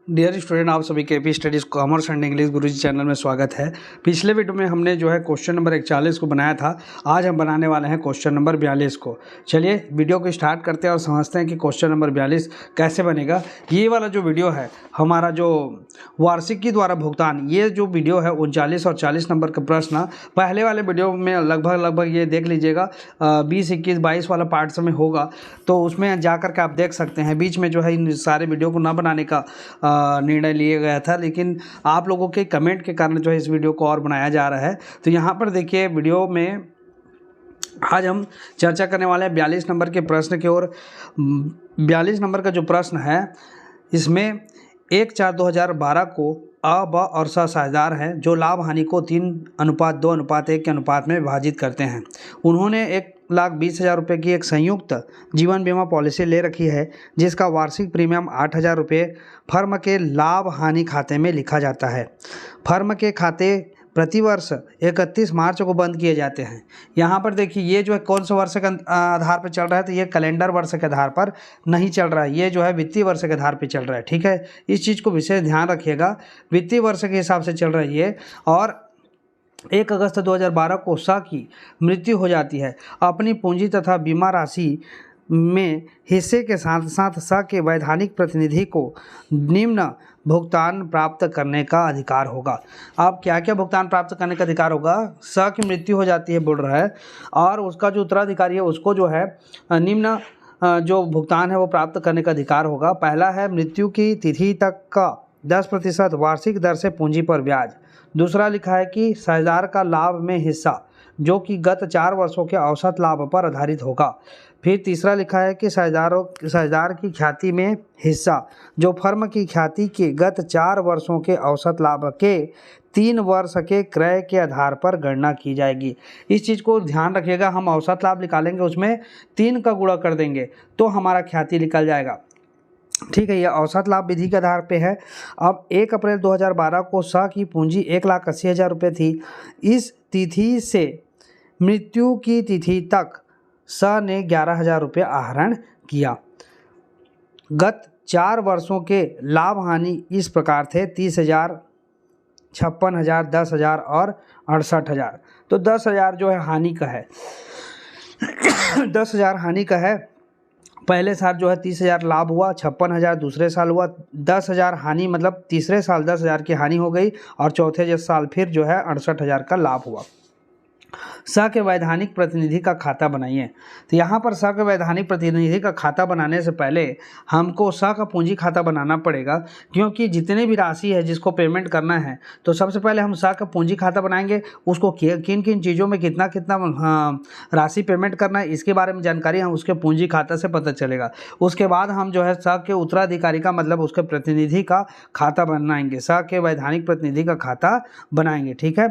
Dear student, आप सभी के P studies commerce and English Guruji channel में स्वागत है। पिछले वीडियो में हमने जो है क्वेश्चन नंबर 41 को बनाया था। आज हम बनाने वाले हैं क्वेश्चन नंबर 42 को। चलिए वीडियो को स्टार्ट करते हैं और समझते हैं कि क्वेश्चन नंबर 42 कैसे बनेगा। ये वाला जो वीडियो है हमारा जो वार्षिकी द्वारा भुगतान, ये जो वीडियो है 39 और 40 नंबर का प्रश्न पहले वाले वीडियो में लगभग ये देख लीजिएगा 20, 21, 22 वाला पार्ट समय होगा, तो उसमें जा कर के आप देख सकते हैं। बीच में जो है इन सारे वीडियो को ना बनाने का निर्णय लिया गया था, लेकिन आप लोगों के कमेंट के कारण जो है इस वीडियो को और बनाया जा रहा है। तो यहाँ पर देखिए वीडियो में आज हम चर्चा करने वाले हैं 42 नंबर के प्रश्न की ओर। 42 नंबर का जो प्रश्न है इसमें 1/4/2012 को अ, ब और स साझेदार हैं जो लाभ हानि को 3:2:1 के अनुपात में विभाजित करते हैं। उन्होंने 1,20,000 रुपये की एक संयुक्त जीवन बीमा पॉलिसी ले रखी है जिसका वार्षिक प्रीमियम 8,000 रुपये फर्म के लाभ हानि खाते में लिखा जाता है। फर्म के खाते प्रतिवर्ष 31 मार्च को बंद किए जाते हैं। यहाँ पर देखिए ये जो है कौन से वर्ष के आधार पर चल रहा है, तो ये कैलेंडर वर्ष के आधार पर नहीं चल रहा है, ये जो है वित्तीय वर्ष के आधार पर चल रहा है। ठीक है, इस चीज़ को विशेष ध्यान रखिएगा, वित्तीय वर्ष के हिसाब से चल रहा है ये। और 1 अगस्त 2012 को स की मृत्यु हो जाती है। अपनी पूंजी तथा बीमा राशि में हिस्से के साथ साथ स के वैधानिक प्रतिनिधि को निम्न भुगतान प्राप्त करने का अधिकार होगा। अब क्या क्या भुगतान प्राप्त करने का अधिकार होगा? स की मृत्यु हो जाती है बोल रहा है, और उसका जो उत्तराधिकारी है उसको जो है निम्न जो भुगतान है वो प्राप्त करने का अधिकार होगा। पहला है मृत्यु की तिथि तक का 10% वार्षिक दर से पूंजी पर ब्याज। दूसरा लिखा है कि साझेदार का लाभ में हिस्सा जो कि गत 4 वर्षों के औसत लाभ पर आधारित होगा। फिर तीसरा लिखा है कि साझेदार की ख्याति में हिस्सा जो फर्म की ख्याति के गत 4 वर्षों के औसत लाभ के 3 वर्ष के क्रय के आधार पर गणना की जाएगी। इस चीज़ को ध्यान रखिएगा, हम औसत लाभ निकालेंगे उसमें 3 का गुणा कर देंगे तो हमारा ख्याति निकल जाएगा। ठीक है, यह औसत लाभ विधि के आधार पे है। अब 1 अप्रैल 2012 को स की पूंजी 1,80,000 रुपये थी। इस तिथि से मृत्यु की तिथि तक स ने 11,000 रुपये आहरण किया। गत 4 वर्षों के लाभ हानि इस प्रकार थे: 30,000, 56,000, 10,000 और 68,000। तो 10,000 जो है हानि का है 10,000 हानि का है। पहले साल जो है 30,000 लाभ हुआ, 56,000 दूसरे साल हुआ, 10,000 हानि, मतलब तीसरे साल 10,000 की हानि हो गई और चौथे साल फिर जो है 68,000 का लाभ हुआ। स के वैधानिक प्रतिनिधि का खाता बनाइए। तो यहाँ पर स के वैधानिक प्रतिनिधि का खाता बनाने से पहले हमको स का पूंजी खाता बनाना पड़ेगा, क्योंकि जितने भी राशि है जिसको पेमेंट करना है तो सबसे पहले हम स का पूंजी खाता बनाएंगे। उसको किन किन चीज़ों में कितना कितना राशि पेमेंट करना है इसके बारे में जानकारी हम उसके पूंजी खाता से पता चलेगा। उसके बाद हम जो है स के उत्तराधिकारी का मतलब उसके प्रतिनिधि का खाता बनाएंगे, स के वैधानिक प्रतिनिधि का खाता बनाएंगे। ठीक है,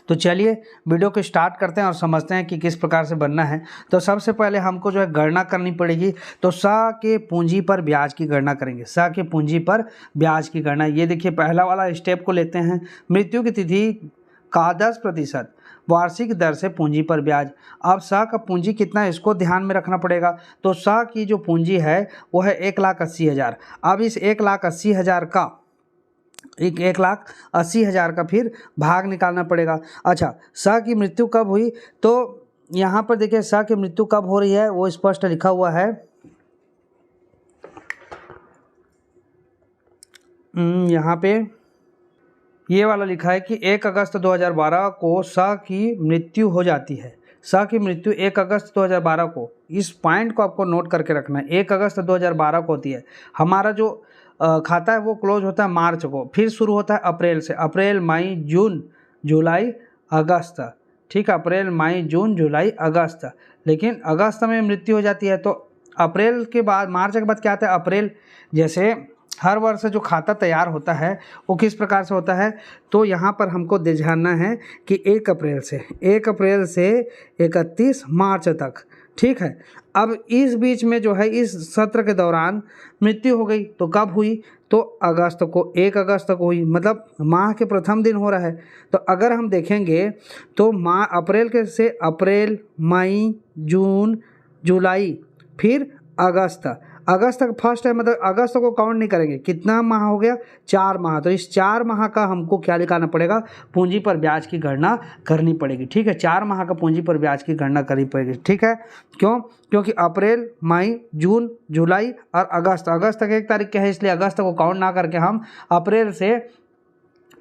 तो चलिए वीडियो को स्टार्ट करते हैं और समझते हैं कि किस प्रकार से बनना है। तो सबसे पहले हमको जो है गणना करनी पड़ेगी। तो स के पूंजी पर ब्याज की गणना करेंगे, स के पूंजी पर ब्याज की गणना। ये देखिए पहला वाला स्टेप को लेते हैं, मृत्यु की तिथि का 10% वार्षिक दर से पूंजी पर ब्याज। अब स का पूंजी कितना है इसको ध्यान में रखना पड़ेगा। तो स की जो पूंजी है वो है 1,80,000। अब इस 1,80,000 का 1,80,000 का फिर भाग निकालना पड़ेगा। अच्छा, स की मृत्यु कब हुई? तो यहाँ पर देखिए स की मृत्यु कब हो रही है वो स्पष्ट लिखा हुआ है। यहाँ पे ये वाला लिखा है कि 1 अगस्त 2012 को स की मृत्यु हो जाती है। स की मृत्यु 1 अगस्त 2012 को, इस पॉइंट को आपको नोट करके रखना है, 1 अगस्त 2012 को होती है। हमारा जो खाता है वो क्लोज होता है मार्च को, फिर शुरू होता है अप्रैल से, अप्रैल, मई, जून, जुलाई, अगस्त। ठीक है, अप्रैल, मई, जून, जुलाई, अगस्त। लेकिन अगस्त में मृत्यु हो जाती है तो अप्रैल के बाद, मार्च के बाद क्या आता है अप्रैल। जैसे हर वर्ष जो खाता तैयार होता है वो किस प्रकार से होता है, तो यहाँ पर हमको जानना है कि 1 अप्रैल से 31 मार्च तक। ठीक है, अब इस बीच में जो है इस सत्र के दौरान मृत्यु हो गई तो कब हुई? तो अगस्त को, 1 अगस्त को हुई, मतलब माह के प्रथम दिन हो रहा है। तो अगर हम देखेंगे तो माह अप्रैल के से अप्रैल, मई, जून, जुलाई, फिर अगस्त। अगस्त तक फर्स्ट है, मतलब अगस्त को काउंट नहीं करेंगे। कितना माह हो गया? 4 माह। तो इस 4 माह का हमको क्या निकालना पड़ेगा? पूंजी पर ब्याज की गणना करनी पड़ेगी। ठीक है, 4 माह का पूंजी पर ब्याज की गणना करनी पड़ेगी। ठीक है, क्यों? क्योंकि अप्रैल, मई, जून, जुलाई और अगस्त, अगस्त तक 1 तारीख के है, इसलिए अगस्त को काउंट ना करके हम अप्रैल से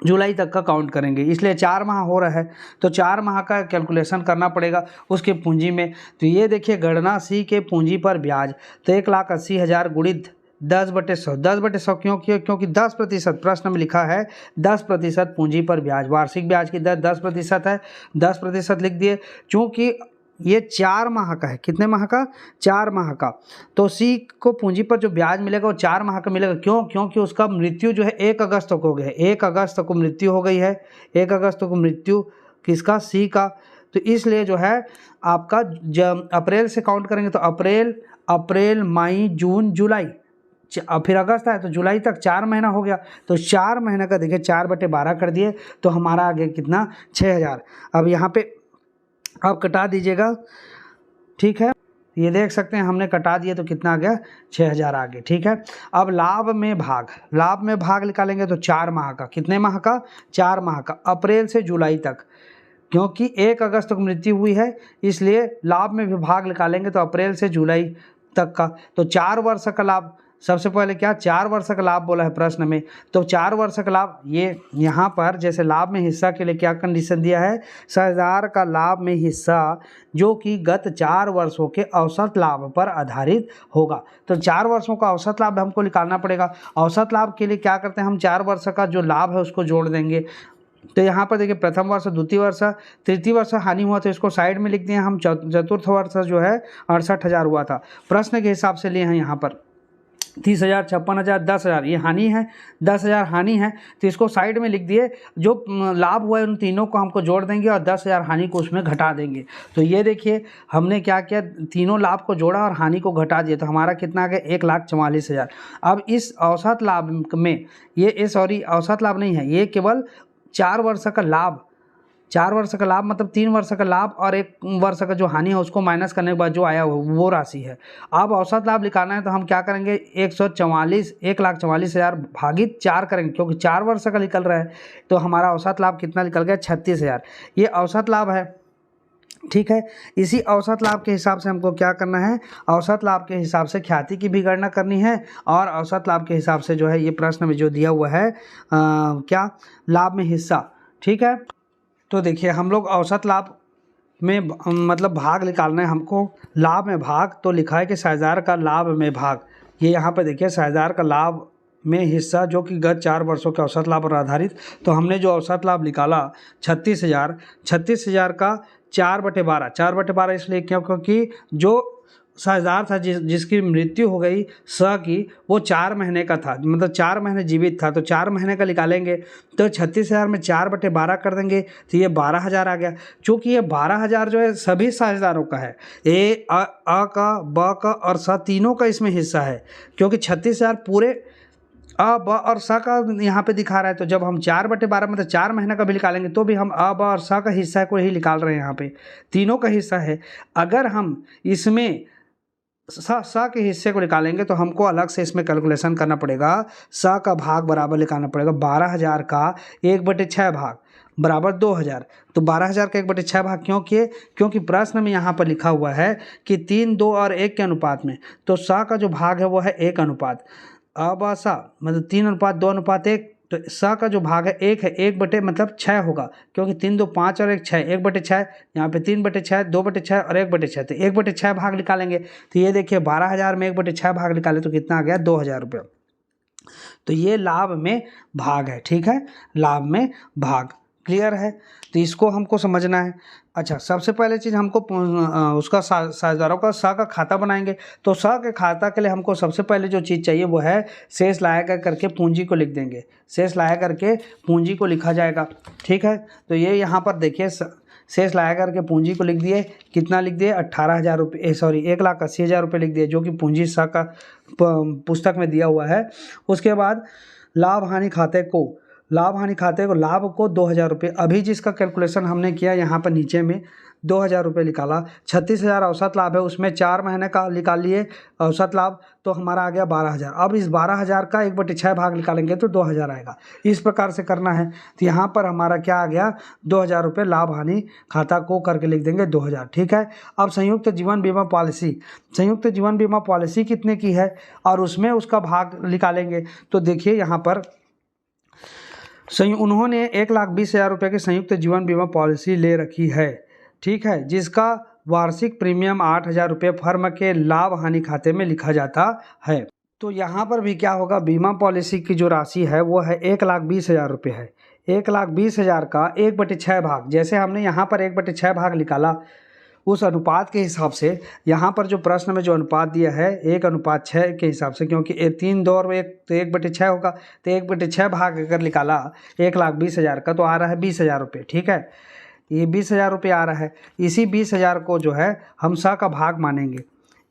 जुलाई तक का काउंट करेंगे। इसलिए 4 माह हो रहा है, तो 4 माह का कैलकुलेशन करना पड़ेगा उसके पूंजी में। तो ये देखिए, गणना सी के पूंजी पर ब्याज, तो 1,80,000 गुणित 10/100। 10/100 क्यों? क्योंकि 10% प्रश्न में लिखा है 10% पूंजी पर ब्याज, वार्षिक ब्याज की दर 10% है, 10% लिख दिए। चूँकि ये 4 माह का है, कितने माह का? 4 माह का। तो सी को पूंजी पर जो ब्याज मिलेगा वो 4 माह का मिलेगा। क्यों? क्योंकि उसका मृत्यु जो है 1 अगस्त को हो गया है, 1 अगस्त को मृत्यु हो गई है, 1 अगस्त को मृत्यु किसका? सी का। तो इसलिए जो है आपका जब अप्रैल से काउंट करेंगे तो अप्रैल, मई, जून, जुलाई, फिर अगस्त है तो जुलाई तक 4 महीना हो गया। तो 4 महीने का देखिए 4/12 कर दिए, तो हमारा आगे कितना? 6,000। अब यहाँ पे आप कटा दीजिएगा। ठीक है, ये देख सकते हैं हमने कटा दिए तो कितना आ गया? 6,000 आ गया। ठीक है, अब लाभ में भाग निकालेंगे तो 4 माह का, कितने माह का? 4 माह का, अप्रैल से जुलाई तक। क्योंकि 1 अगस्त को मृत्यु हुई है, इसलिए लाभ में भी भाग निकालेंगे तो अप्रैल से जुलाई तक का। तो 4 वर्ष का लाभ, सबसे पहले क्या? 4 वर्ष का लाभ बोला है प्रश्न में, तो 4 वर्ष का लाभ, ये यहाँ पर जैसे लाभ में हिस्सा के लिए क्या कंडीशन दिया है? साझेदार का लाभ में हिस्सा जो कि गत 4 वर्षों के औसत लाभ पर आधारित होगा। तो 4 वर्षों का औसत लाभ हमको निकालना पड़ेगा। औसत लाभ के लिए क्या करते हैं हम? 4 वर्ष का जो लाभ है उसको जोड़ देंगे। तो यहाँ पर देखिए, प्रथम वर्ष, द्वितीय वर्ष, तृतीय वर्ष हानि हुआ तो इसको साइड में लिख दिए हम। चतुर्थ वर्ष जो है 68,000 हुआ था, प्रश्न के हिसाब से लिए हैं यहाँ पर 30,000, 56,000, 10,000 ये हानि है, 10,000 हानि है, तो इसको साइड में लिख दिए। जो लाभ हुआ है उन तीनों को हमको जोड़ देंगे और 10,000 हानि को उसमें घटा देंगे। तो ये देखिए हमने क्या किया? तीनों लाभ को जोड़ा और हानि को घटा दिया, तो हमारा कितना आ गया? 1,44,000। अब इस औसत लाभ में ये सॉरी औसत लाभ नहीं है, ये केवल 4 वर्ष का लाभ, 4 वर्ष का लाभ मतलब 3 वर्ष का लाभ और 1 वर्ष का जो हानि है उसको माइनस करने के बाद जो आया वो राशि है। अब औसत लाभ निकालना है तो हम क्या करेंगे? 1,44,000 भागित 4 करेंगे, क्योंकि 4 वर्ष का निकल रहा है, तो हमारा औसत लाभ कितना निकल गया? 36,000। ये औसत लाभ है। ठीक है, इसी औसत लाभ के हिसाब से हमको क्या करना है? औसत लाभ के हिसाब से ख्याति की भी गणना करनी है, और औसत लाभ के हिसाब से जो है ये प्रश्न में जो दिया हुआ है क्या? लाभ में हिस्सा। ठीक है, तो देखिए हम लोग औसत लाभ में मतलब भाग निकालना है हमको। लाभ में भाग तो लिखा है कि साझेदार का लाभ में भाग, ये यहाँ पे देखिए साझेदार का लाभ में हिस्सा जो कि गत 4 वर्षों के औसत लाभ पर आधारित। तो हमने जो औसत लाभ निकाला 36,000 का 4/12, 4/12 इसलिए क्यों? क्योंकि जो साझेदार था जिसकी मृत्यु हो गई स की, वो 4 महीने का था, मतलब 4 महीने जीवित था, तो 4 महीने का निकालेंगे तो 36,000 में 4/12 कर देंगे तो ये 12,000 आ गया। चूँकि ये 12,000 जो है सभी साझेदारों का है, ए, अ का, ब का और स तीनों का इसमें हिस्सा है, क्योंकि 36,000 पूरे अ, ब और स का यहाँ पे दिखा रहा है। तो जब हम 4/12 मतलब 4 महीने का भी निकालेंगे तो भी हम अ, ब और स का हिस्सा को ही निकाल रहे हैं, यहाँ पे तीनों का हिस्सा है। अगर हम इसमें स के हिस्से को निकालेंगे तो हमको अलग से इसमें कैलकुलेशन करना पड़ेगा। स का भाग बराबर निकालना पड़ेगा 12,000 का 1/6 भाग बराबर 2,000। तो 12,000 का 1/6 भाग क्यों किए? क्योंकि प्रश्न में यहाँ पर लिखा हुआ है कि 3, 2 और 1 के अनुपात में, तो स का जो भाग है वो है 1 अनुपात, अब स मतलब 3:2:1, तो स का जो भाग है 1 है, 1 मतलब 6 होगा, क्योंकि 3, 2, 5 और 1 6, 1/6, यहाँ पे 3/6, 2/6 और 1/6, तो 1/6 भाग निकालेंगे। तो ये देखिए 12,000 में 1/6 भाग निकाले तो कितना आ गया? 2,000 रुपये। तो ये लाभ में भाग है। ठीक है, लाभ में भाग क्लियर है, तो इसको हमको समझना है। अच्छा, सबसे पहले चीज़ हमको उसका साझेदारों का स का खाता बनाएंगे। तो स के खाता के लिए हमको सबसे पहले जो चीज़ चाहिए वो है शेष लाया करके पूंजी को लिख देंगे, शेष लाया करके पूंजी को लिखा जाएगा। ठीक है, तो ये यहाँ पर देखिए शेष लाया करके पूंजी को लिख दिए, कितना लिख दिए? 18,000 रुपये, सॉरी 1,80,000 रुपये लिख दिए, जो कि पूंजी स का पुस्तक में दिया हुआ है। उसके बाद लाभ हानि खाते को लाभ को 2,000 रुपये, अभी जिसका कैलकुलेशन हमने किया यहाँ पर नीचे में 2,000 रुपये निकाला। 36,000 औसत लाभ है, उसमें 4 महीने का निकालिए औसत लाभ, तो हमारा आ गया 12,000। अब इस 12,000 का 1/6 भाग निकालेंगे तो 2,000 आएगा। इस प्रकार से करना है। तो यहाँ पर हमारा क्या आ गया, 2,000 रुपये लाभ हानि खाता को करके लिख देंगे 2,000। ठीक है। अब संयुक्त जीवन बीमा पॉलिसी, संयुक्त जीवन बीमा पॉलिसी कितने की है और उसमें उसका भाग निकालेंगे। तो देखिए यहाँ पर उन्होंने 1,20,000 रुपये की संयुक्त जीवन बीमा पॉलिसी ले रखी है। ठीक है, जिसका वार्षिक प्रीमियम 8,000 रुपये फर्म के लाभ हानि खाते में लिखा जाता है। तो यहाँ पर भी क्या होगा, बीमा पॉलिसी की जो राशि है वो है 1,20,000 रुपये है। 1,20,000 का 1/6 भाग, जैसे हमने यहाँ पर 1/6 भाग निकाला उस अनुपात के हिसाब से, यहाँ पर जो प्रश्न में जो अनुपात दिया है 1:6 के हिसाब से, क्योंकि 3 2 और 1 तो 1/6 होगा, तो 1/6 भाग अगर निकाला 1,20,000 का तो आ रहा है 20,000 रुपये। ठीक है, ये 20,000 रुपये आ रहा है। इसी 20,000 को जो है हम 100 का भाग मानेंगे,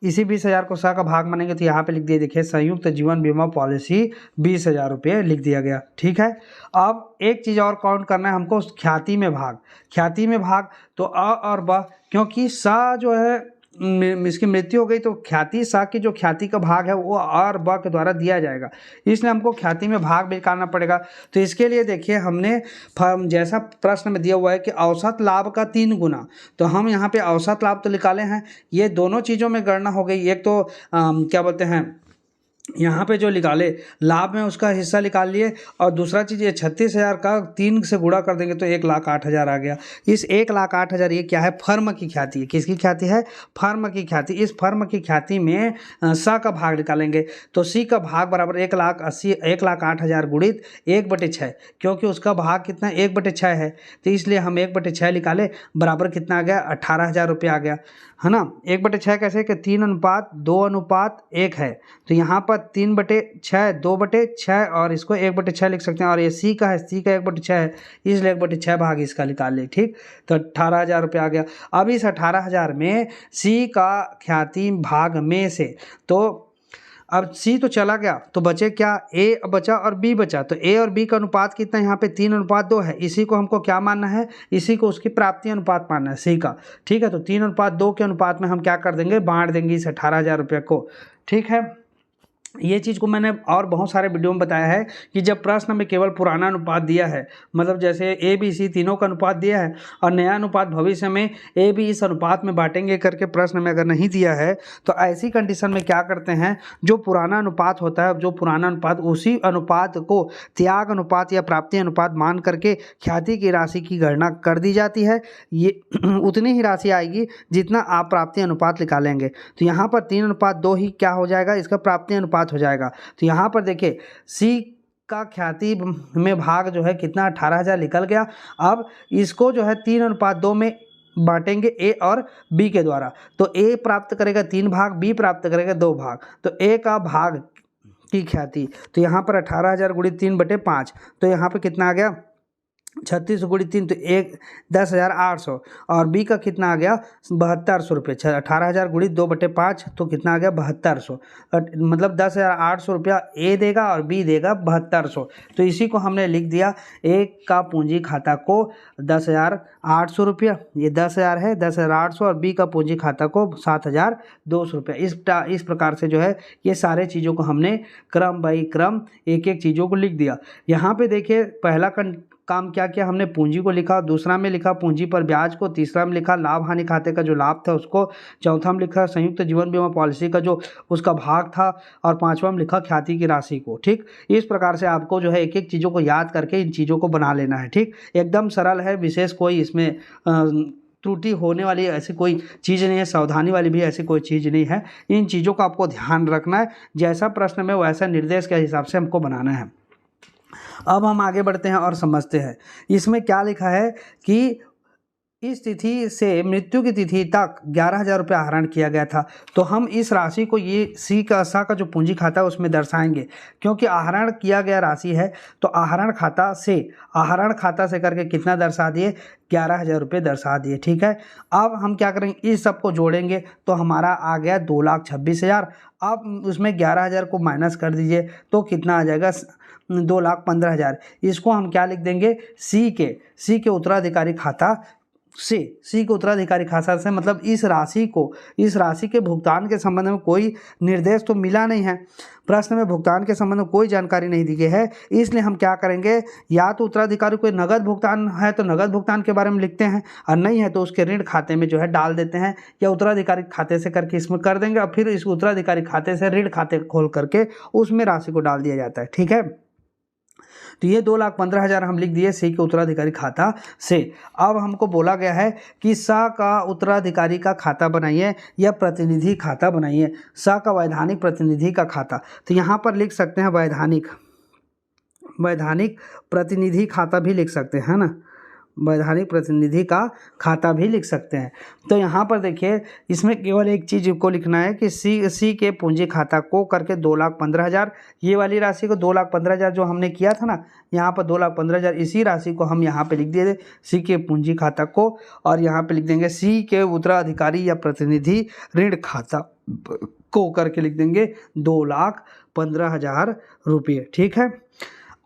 इसी 20,000 को 100 का भाग मानेंगे तो यहाँ पे लिख दिया, देखिए संयुक्त जीवन बीमा पॉलिसी 20,000 रुपये लिख दिया गया। ठीक है। अब एक चीज़ और काउंट करना है हमको, ख्याति में भाग। ख्याति में भाग तो अ और ब, क्योंकि सा जो है इसकी मृत्यु हो गई तो ख्याति सा की जो ख्याति का भाग है वो अ और ब के द्वारा दिया जाएगा, इसलिए हमको ख्याति में भाग भी निकालना पड़ेगा। तो इसके लिए देखिए हमने जैसा प्रश्न में दिया हुआ है कि औसत लाभ का 3 गुना, तो हम यहाँ पे औसत लाभ तो निकाले हैं, ये दोनों चीज़ों में गणना हो गई। एक तो क्या बोलते हैं, यहाँ पे जो निकाले लाभ में उसका हिस्सा निकाल लिए, और दूसरा चीज़ ये 36,000 का 3 से गुणा कर देंगे तो 1,08,000 आ गया। इस 1,08,000 ये क्या है, फर्म की ख्याति है। किसकी ख्याति है, फर्म की ख्याति। इस फर्म की ख्याति में सा का भाग निकालेंगे, तो सी का भाग बराबर 1,08,000 गुणित 1/6, क्योंकि उसका भाग कितना 1/6 है, तो इसलिए हम 1/6 निकाले, बराबर कितना आ गया 18,000 रुपये आ गया, है ना। 1/6 कैसे कि 3:2:1 है, तो यहाँ पर 3/6 2/6 और इसको 1/6 लिख सकते हैं, और ये सी का है, सी का 1/6 है, इसलिए 1/6 भाग इसका निकाल ले। ठीक, तो 18,000 रुपये आ गया। अब इस 18,000 में सी का ख्याति भाग में से, तो अब सी तो चला गया तो बचे क्या, ए बचा और बी बचा, तो ए और बी का अनुपात कितना, यहाँ पे 3:2 है, इसी को हमको क्या मानना है, इसी को उसकी प्राप्ति अनुपात मानना है सी का। ठीक है, तो 3:2 के अनुपात में हम क्या कर देंगे, बांट देंगे इस 18,000 रुपये को। ठीक है, ये चीज़ को मैंने और बहुत सारे वीडियो में बताया है कि जब प्रश्न में केवल पुराना अनुपात दिया है, मतलब जैसे ए बी सी तीनों का अनुपात दिया है और नया अनुपात भविष्य में ए बी इस अनुपात में बांटेंगे करके प्रश्न में अगर नहीं दिया है, तो ऐसी कंडीशन में क्या करते हैं, जो पुराना अनुपात होता है, जो पुराना अनुपात, उसी अनुपात को त्याग अनुपात या प्राप्ति अनुपात मान करके ख्याति की राशि की गणना कर दी जाती है। ये उतनी ही राशि आएगी जितना आप प्राप्ति अनुपात निकालेंगे। तो यहाँ पर 3:2 ही क्या हो जाएगा, इसका प्राप्ति अनुपात हो जाएगा। तो यहाँ पर देखिए सी का ख्याति में भाग जो है कितना 18,000 निकल गया। अब इसको जो है 3:2 में बांटेंगे ए और बी के द्वारा, तो ए प्राप्त करेगा 3 भाग, बी प्राप्त करेगा 2 भाग, तो ए का भाग की ख्याति, तो यहाँ पर 18,000 गुणित 3/5, तो यहाँ पे कितना आ गया 36 गुणित 3, तो 10,800, और बी का कितना आ गया 7,200 रुपये। 18,000 गुणित 2/5 तो कितना आ गया 7,200, मतलब 10,800 रुपया ए देगा और बी देगा 7,200। तो इसी को हमने लिख दिया, एक का पूंजी खाता को 10,800 रुपया, ये 10,000 है, 10,800, और बी का पूंजी खाता को 7,200 रुपया। इस प्रकार से जो है ये सारे चीज़ों को हमने क्रम बाई क्रम एक एक चीज़ों को लिख दिया। यहाँ पे देखिए पहला काम क्या किया, हमने पूंजी को लिखा, दूसरा में लिखा पूंजी पर ब्याज को, तीसरा में लिखा लाभ हानि खाते का जो लाभ था उसको, चौथा में लिखा संयुक्त जीवन बीमा पॉलिसी का जो उसका भाग था, और पांचवा में लिखा ख्याति की राशि को। ठीक, इस प्रकार से आपको जो है एक एक चीज़ों को याद करके इन चीज़ों को बना लेना है। ठीक, एकदम सरल है, विशेष कोई इसमें त्रुटि होने वाली ऐसी कोई चीज़ नहीं है, सावधानी वाली भी ऐसी कोई चीज़ नहीं है। इन चीज़ों का आपको ध्यान रखना है, जैसा प्रश्न में वैसा निर्देश के हिसाब से हमको बनाना है। अब हम आगे बढ़ते हैं और समझते हैं इसमें क्या लिखा है कि इस तिथि से मृत्यु की तिथि तक 11,000 रुपये आहरण किया गया था। तो हम इस राशि को ये सी का सा का जो पूंजी खाता है उसमें दर्शाएंगे, क्योंकि आहरण किया गया राशि है, तो आहरण खाता से करके कितना दर्शा दिए 11,000 रुपये दर्शा दिए। ठीक है, अब हम क्या करेंगे, इस सब को जोड़ेंगे तो हमारा आ गया 2,26,000। अब उसमें 11,000 को माइनस कर दीजिए तो कितना आ जाएगा 2,15,000। इसको हम क्या लिख देंगे, सी के उत्तराधिकारी खाता सी के उत्तराधिकारी खाता से मतलब इस राशि के भुगतान के संबंध में कोई निर्देश तो मिला नहीं है। प्रश्न में भुगतान के संबंध में कोई जानकारी नहीं दी गई है, इसलिए हम क्या करेंगे, या तो उत्तराधिकारी को नगद भुगतान है तो नगद भुगतान के बारे में लिखते हैं, और नहीं है तो उसके ऋण खाते में जो है डाल देते हैं, या उत्तराधिकारी खाते से करके इसमें कर देंगे और फिर इस उत्तराधिकारी खाते से ऋण खाते खोल करके उसमें राशि को डाल दिया जाता है। ठीक है, तो ये 2,15,000 हम लिख दिए सी के उत्तराधिकारी खाता से। अब हमको बोला गया है कि सा का उत्तराधिकारी का खाता बनाइए या प्रतिनिधि खाता बनाइए। सा का वैधानिक प्रतिनिधि का खाता, तो यहाँ पर लिख सकते हैं वैधानिक प्रतिनिधि खाता भी लिख सकते हैं ना, वैधानिक प्रतिनिधि का खाता भी लिख सकते हैं। तो यहाँ पर देखिए इसमें केवल एक चीज़ को लिखना है कि सी के पूंजी खाता को करके 2,15,000, ये वाली राशि को 2,15,000 जो हमने किया था ना, यहाँ पर 2,15,000 इसी राशि को हम यहाँ पे लिख दिए थे सी के पूंजी खाता को, और यहाँ पे लिख देंगे सी के उत्तराधिकारी या प्रतिनिधि ऋण खाता को करके लिख देंगे 2,15,000 रुपये। ठीक है,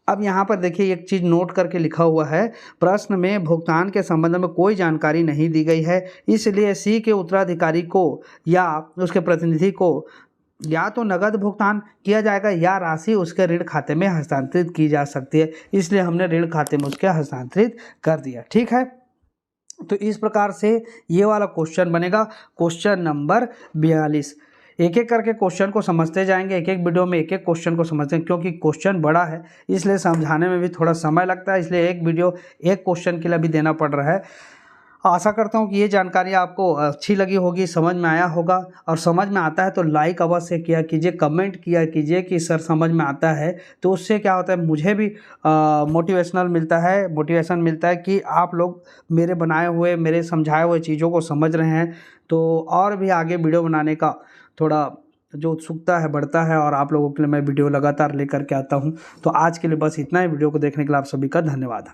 अब यहाँ पर देखिए एक चीज़ नोट करके लिखा हुआ है, प्रश्न में भुगतान के संबंध में कोई जानकारी नहीं दी गई है, इसलिए सी के उत्तराधिकारी को या उसके प्रतिनिधि को या तो नगद भुगतान किया जाएगा या राशि उसके ऋण खाते में हस्तांतरित की जा सकती है, इसलिए हमने ऋण खाते में उसके हस्तांतरित कर दिया। ठीक है, तो इस प्रकार से ये वाला क्वेश्चन बनेगा, क्वेश्चन नंबर 42। एक एक करके क्वेश्चन को समझते जाएंगे, एक एक वीडियो में एक एक क्वेश्चन को समझते हैं, क्योंकि क्वेश्चन बड़ा है इसलिए समझाने में भी थोड़ा समय लगता है, इसलिए एक वीडियो एक क्वेश्चन के लिए भी देना पड़ रहा है। आशा करता हूँ कि ये जानकारी आपको अच्छी लगी होगी, समझ में आया होगा, और समझ में आता है तो लाइक अवश्य किया कीजिए, कमेंट किया कीजिए कि सर समझ में आता है, तो उससे क्या होता है मुझे भी मोटिवेशन मिलता है कि आप लोग मेरे बनाए हुए मेरे समझाए हुए चीज़ों को समझ रहे हैं, तो और भी आगे वीडियो बनाने का थोड़ा जो उत्सुकता है बढ़ता है, और आप लोगों के लिए मैं वीडियो लगातार लेकर के आता हूँ। तो आज के लिए बस इतना ही, वीडियो को देखने के लिए आप सभी का धन्यवाद।